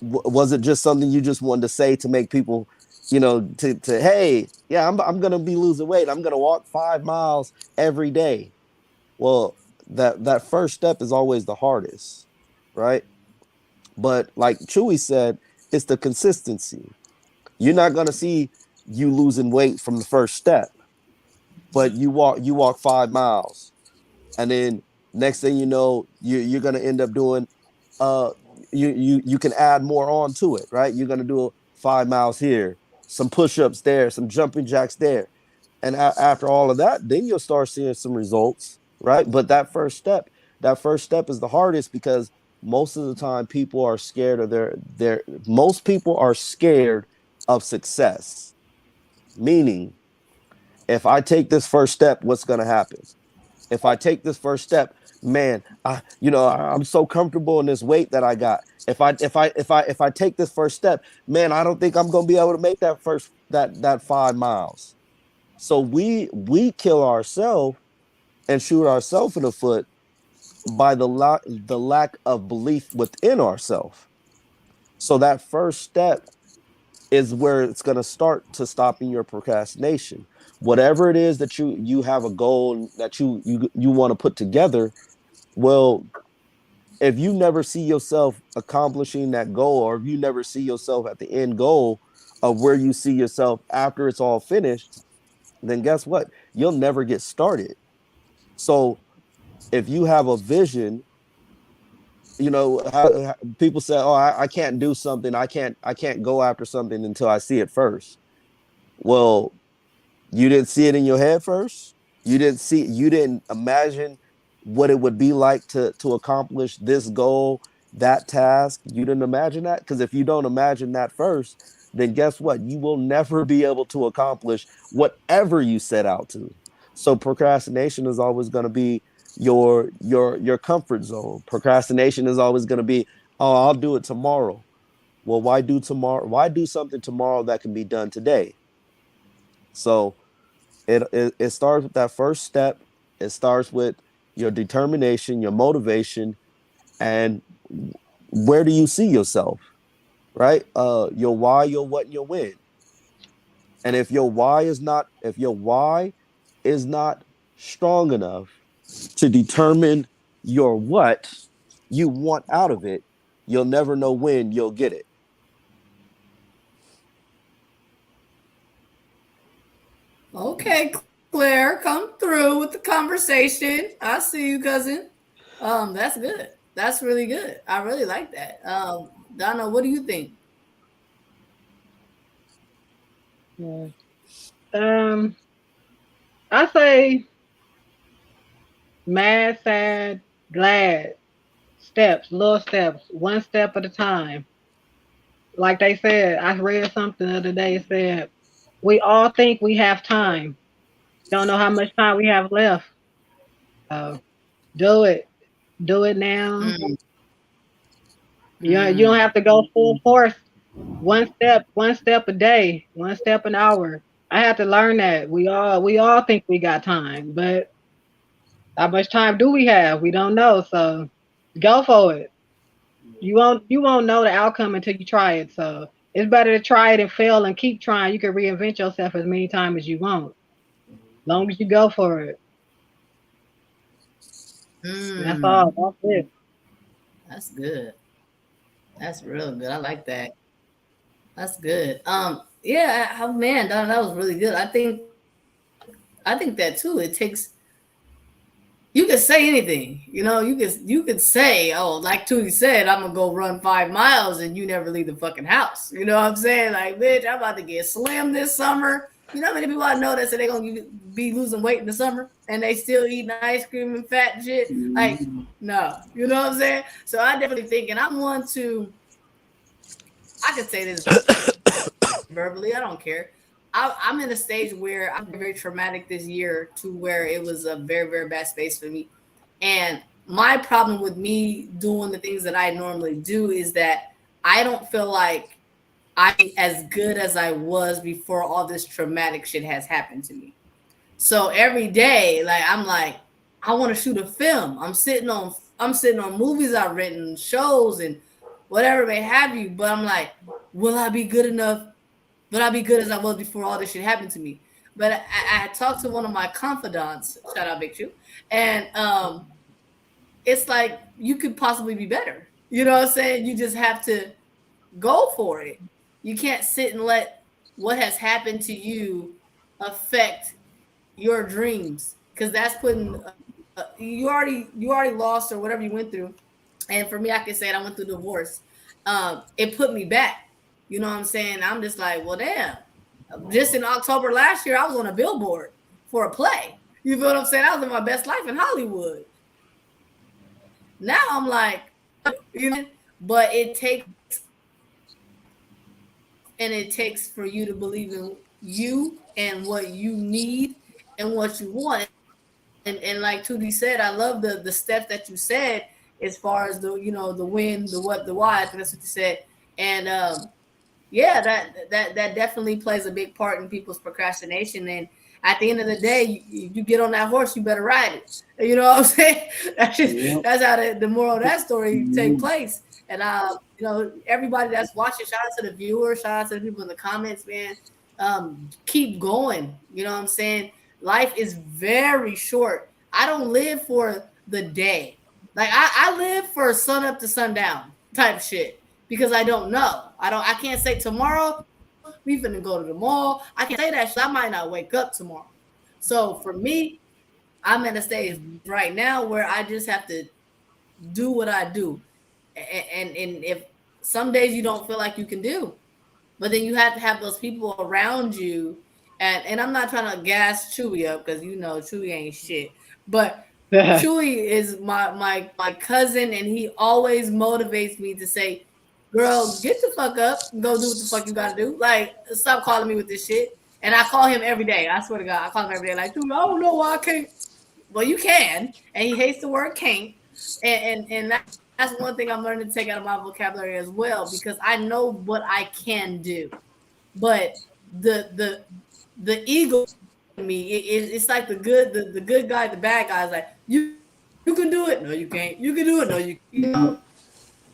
was it just something you just wanted to say to make people, to hey, yeah, I'm gonna be losing weight. I'm gonna walk 5 miles every day. Well, that first step is always the hardest, right? But like Chewy said, it's the consistency. You're not gonna see you losing weight from the first step, but you walk 5 miles, and then next thing you know, you're gonna end up doing you can add more on to it, right? You're gonna do 5 miles here, some push-ups there, some jumping jacks there, and after all of that, then you'll start seeing some results, right? But that first step is the hardest because most of the time people are scared of their most people are scared of success. Meaning, if I take this first step, what's gonna happen? If I take this first step, man, I'm so comfortable in this weight that I got. If I take this first step, man, I don't think I'm gonna be able to make that 5 miles. So we kill ourselves and shoot ourselves in the foot by the lack of belief within ourselves. So that first step is where it's going to start to stopping your procrastination. Whatever it is that you have a goal that you want to put together, well, if you never see yourself accomplishing that goal, or if you never see yourself at the end goal of where you see yourself after it's all finished, then guess what? You'll never get started. So if you have a vision, how people say, "Oh, I can't do something. I can't go after something until I see it first." Well, you didn't see it in your head first. You didn't imagine what it would be like to accomplish this goal, that task. You didn't imagine that, because if you don't imagine that first, then guess what? You will never be able to accomplish whatever you set out to. So procrastination is always going to be your comfort zone. Procrastination is always going to be, "Oh, I'll do it tomorrow." Well, why do tomorrow? Why do something tomorrow that can be done today? So it starts with that first step. It starts with your determination, your motivation, and where do you see yourself, right? Your why, your what, and your when. And if your why is not strong enough to determine your what you want out of it, you'll never know when you'll get it. Okay, Claire, come through with the conversation. I see you, cousin. That's good. That's really good. I really like that. Donna, what do you think? Yeah. I say mad, sad, glad. Steps, little steps, one step at a time. Like they said, I read something the other day. It said, we all think we have time. Don't know how much time we have left. So do it. Do it now. Mm, You don't mm. have to go full force. One step a day, one step an hour. I had to learn that. We all think we got time, but how much time do we have? We don't know. So go for it. You won't know the outcome until you try it. So it's better to try it and fail and keep trying. You can reinvent yourself as many times as you want. As long as you go for it. And that's Mm, all. That's it. that's good. That's real good. I like that. That's good. Yeah, man, that was really good. I think that too. It takes you could say anything. You could say, oh, like Tootie said, I'm gonna go run 5 miles and you never leave the fucking house. You know what I'm saying? Like, bitch, I'm about to get slim this summer. You know how many people I know that say they're gonna be losing weight in the summer and they still eating ice cream and fat and shit? Like, no. You know what I'm saying? So I definitely think, and I'm one to I could say this verbally. I don't care. I'm in a stage where I'm very traumatic this year to where it was a very, very bad space for me. And my problem with me doing the things that I normally do is that I don't feel like I'm as good as I was before all this traumatic shit has happened to me. So every day, I'm like, I want to shoot a film. I'm sitting on movies I've written, shows and whatever may have you. But I'm like, will I be good enough? Will I be good as I was before all this shit happened to me? But I talked to one of my confidants, shout out Big Chew, and it's like you could possibly be better. You know what I'm saying? You just have to go for it. You can't sit and let what has happened to affect your dreams because that's putting you already lost or whatever you went through And for me, I can say it, I went through divorce. It put me back. You know what I'm saying? I'm just like, well, damn. Just in October last year, I was on a billboard for a play. You feel what I'm saying? I was in my best life in Hollywood. Now I'm like, you know, but it takes and it takes for you to believe in you and what you need and what you want. And like Tootie said, I love the steps that you said as far as the the when, the what, the why. I think that's what you said. And yeah, that definitely plays a big part in people's procrastination. And at the end of the day, you get on that horse, you better ride it. You know what I'm saying? That's how the moral of that story take place. And everybody that's watching, shout out to the viewers, shout out to the people in the comments, man. Keep going. You know what I'm saying? Life is very short. I don't live for the day. Like I live for sun up to sundown type shit because I don't know. I can't say tomorrow we finna go to the mall. I can't say that shit. I might not wake up tomorrow. So for me, I'm at a stage right now where I just have to do what I do. And if some days you don't feel like you can do, but then you have to have those people around you. And I'm not trying to gas Chewy up because Chewy ain't shit. But Chewy is my cousin, and he always motivates me to say, girl, get the fuck up and go do what the fuck you gotta do. Like, stop calling me with this shit. And I call him every day. I swear to God, I call him every day. Like, dude, I don't know why I can't. Well, you can. And he hates the word can't. And that's one thing I'm learning to take out of my vocabulary as well, because I know what I can do. But the ego in me, it's like the good guy, the bad guy is like, you can do it. No, you can't. You can do it. No, you can't.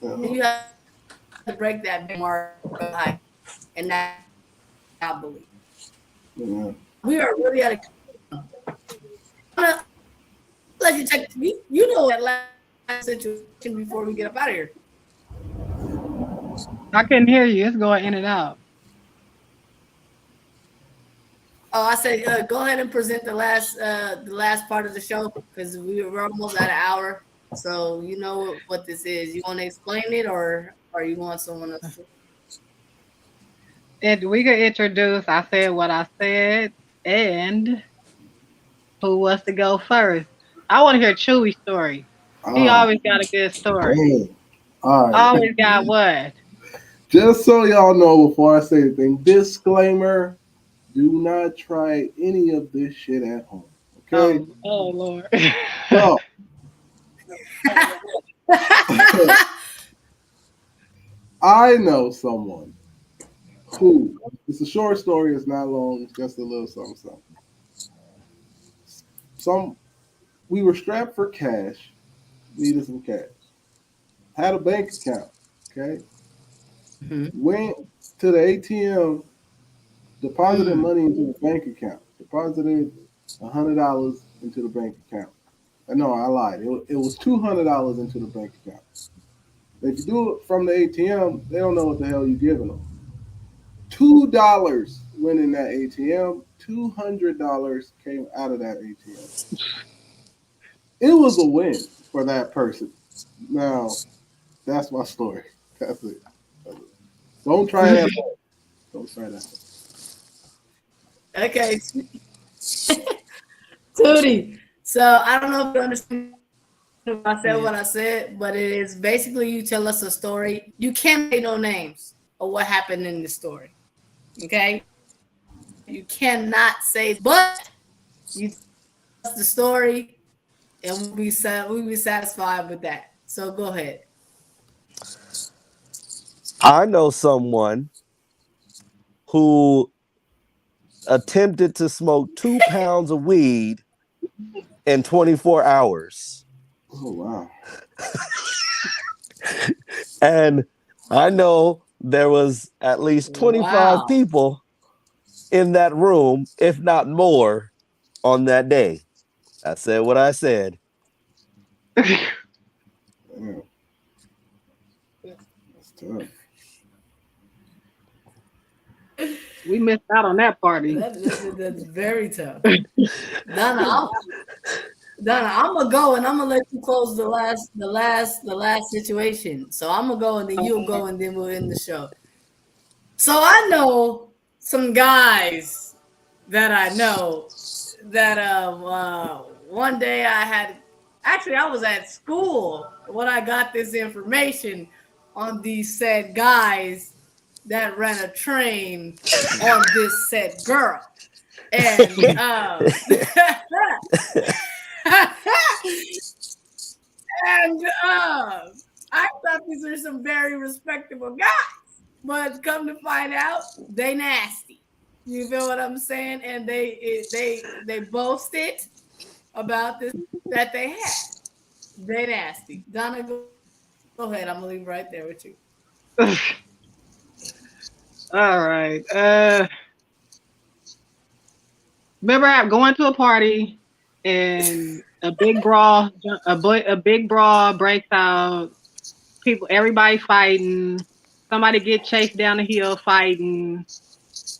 You have to break that mark, and that I believe. Yeah. We are really at a. Let you check. You know that last situation before we get up out of here. I couldn't hear you. It's going in and out. Oh, I said, go ahead and present the last part of the show because we're almost at an hour. So you know what this is. You want to explain it, or you want someone else? We could introduce. I said what I said, and who wants to go first? I want to hear Chewy's story. He always got a good story. All right. Always got what? Just so y'all know, before I say anything, disclaimer: do not try any of this shit at home. Okay? Oh Lord. So, I know someone who, it's a short story, it's not long, it's just a little something. We were strapped for cash, needed some cash, had a bank account, okay? Went to the ATM, deposited money into the bank account, deposited $100 into the bank account. No, I lied. It was $200 into the bank account. If you do it from the ATM, they don't know what the hell you're giving them. $2 went in that ATM. $200 came out of that ATM. It was a win for that person. Now, that's my story. That's it. Don't try that. Don't try that. Okay. Tootie. So I don't know if you understand if I said what I said, but it is basically you tell us a story. You can't say no names of what happened in the story. Okay? You cannot say, but you tell us the story and we'll be satisfied with that. So go ahead. I know someone who attempted to smoke 2 pounds of weed in 24 hours. Oh, wow. And I know there was at least 25 people in that room, if not more, on that day. I said what I said. Yeah. That's tough. We missed out on that party. That's very tough. No. Donna, I'm gonna go and I'm gonna let you close the last situation. So I'm gonna go and then you'll go and then we'll end the show. So I know some guys that I know that one day I was at school when I got this information on these said guys that ran a train on this said girl. And and I thought these were some very respectable guys, but come to find out, they nasty. You feel what I'm saying? And they boasted about this that they had. They nasty. Donna, go ahead. I'm gonna leave right there with you. All right. Remember going to a party and a big brawl breaks out. Everybody fighting. Somebody get chased down the hill fighting.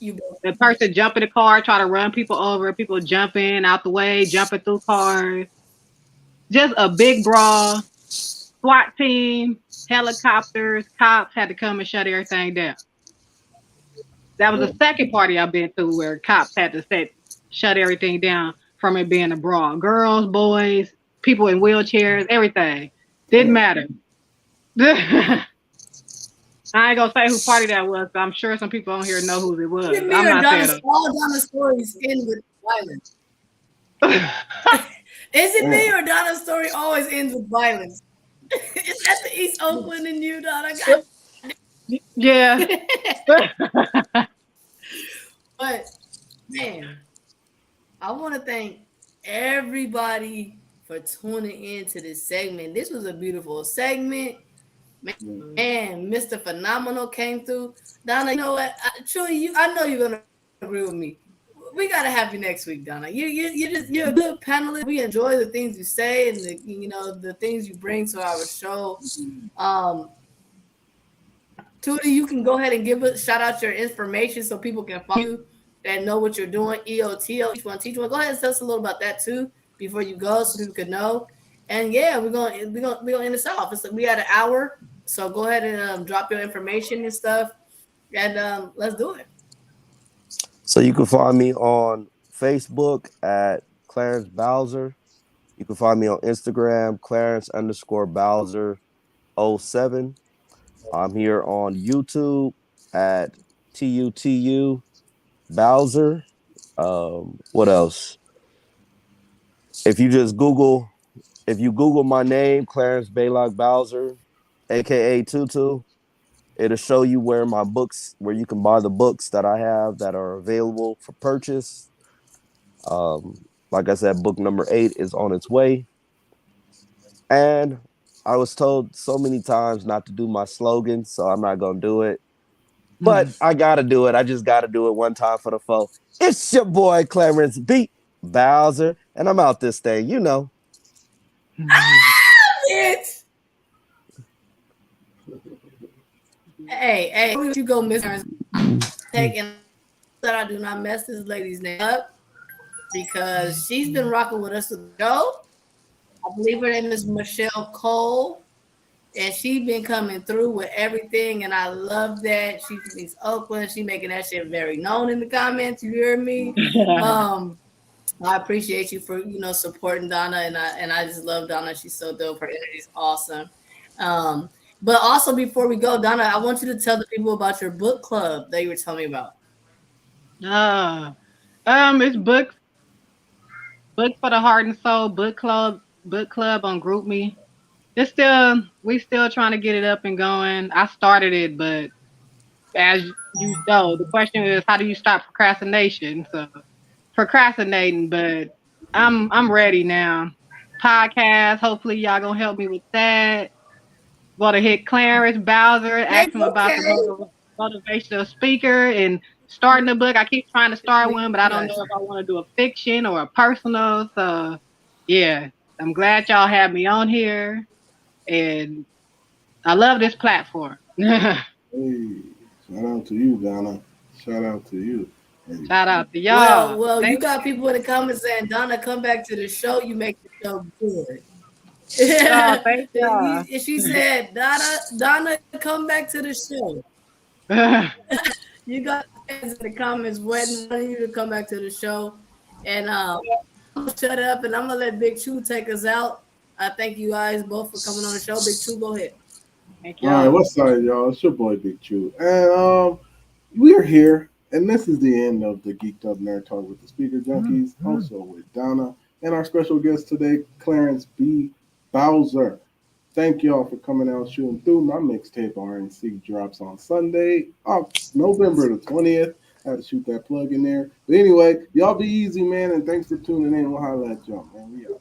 The person jump in the car, try to run people over. People jumping out the way, jumping through cars. Just a big brawl. SWAT team, helicopters, cops had to come and shut everything down. That was the second party I've been to where cops had to shut everything down from it being a brawl. Girls, boys, people in wheelchairs, everything. Didn't matter. I ain't gonna say who party that was, but I'm sure some people on here know who it was. I'm not saying all Donna's stories end with violence. Is it me or Donna's story always ends with violence? Is that the East Oakland in you, Donna? Yeah. But man, I want to thank everybody for tuning into this segment. This was a beautiful segment. Man, Mr. Phenomenal came through. Donna, you know what? I know you're gonna agree with me. We gotta have you next week, Donna. You're a good panelist. We enjoy the things you say and the things you bring to our show. Tootie, you can go ahead and shout out your information so people can follow you that know what you're doing. EOTO, teach one. Go ahead and tell us a little about that too before you go, so people could know. And yeah, we're gonna end this off. We had an hour, so go ahead and drop your information and stuff, and let's do it. So you can find me on Facebook at Clarence Bowser. You can find me on Instagram, Clarence_Bowser07. I'm here on YouTube at TUTU Bowser. What else? If you Google my name, Clarence Baylock Bowser, aka Tutu, it'll show you where you can buy the books that I have that are available for purchase. Like I said, book number 8 is on its way. And I was told so many times not to do my slogan, so I'm not going to do it. But I got to do it. I just got to do it one time for the foe. It's your boy, Clarence B. Bowser, and I'm out this thing, It. Hey, you go, Mr. Taking that I do not mess this lady's name up because she's been rocking with us to the show. I believe her name is Michelle Cole, and she's been coming through with everything, and I love that. She's from East Oakland. She's making that shit very known in the comments. You hear me? I appreciate you for supporting Donna, and I just love Donna. She's so dope. Her energy is awesome. But also before we go, Donna, I want you to tell the people about your book club that you were telling me about. It's books for the heart and soul book club on GroupMe. We still trying to get it up and going. I started it, but as you know, the question is how do you stop procrastination? So procrastinating, but I'm ready now. Podcast, hopefully y'all gonna help me with that. Gonna hit Clarence Bowser, ask him about the motivational speaker and starting a book. I keep trying to start one, but I don't know if I want to do a fiction or a personal. So yeah, I'm glad y'all have me on here, and I love this platform. Hey, shout out to you, Donna. Shout out to you. Shout out to y'all. Well, you Thank got people in the comments saying, Donna, come back to the show. You make the show good. y'all. Thank y'all. She said, Donna, come back to the show. You got fans in the comments wanting you to come back to the show. And I'm going to shut up and I'm going to let Big Chew take us out. I thank you guys both for coming on the show. Big Chew, go ahead. Thank All right, y'all. what's up, y'all? It's your boy Big Chew, and we're here, and this is the end of the Geeked Up Nerd Talk with the Speaker Junkies, also with Donna and our special guest today, Clarence B. Bowser. Thank y'all for coming out shooting through. My mixtape RNC drops on Sunday, November the 20th. I had to shoot that plug in there. But anyway, y'all be easy, man, and thanks for tuning in. We'll holler at y'all, man. We out.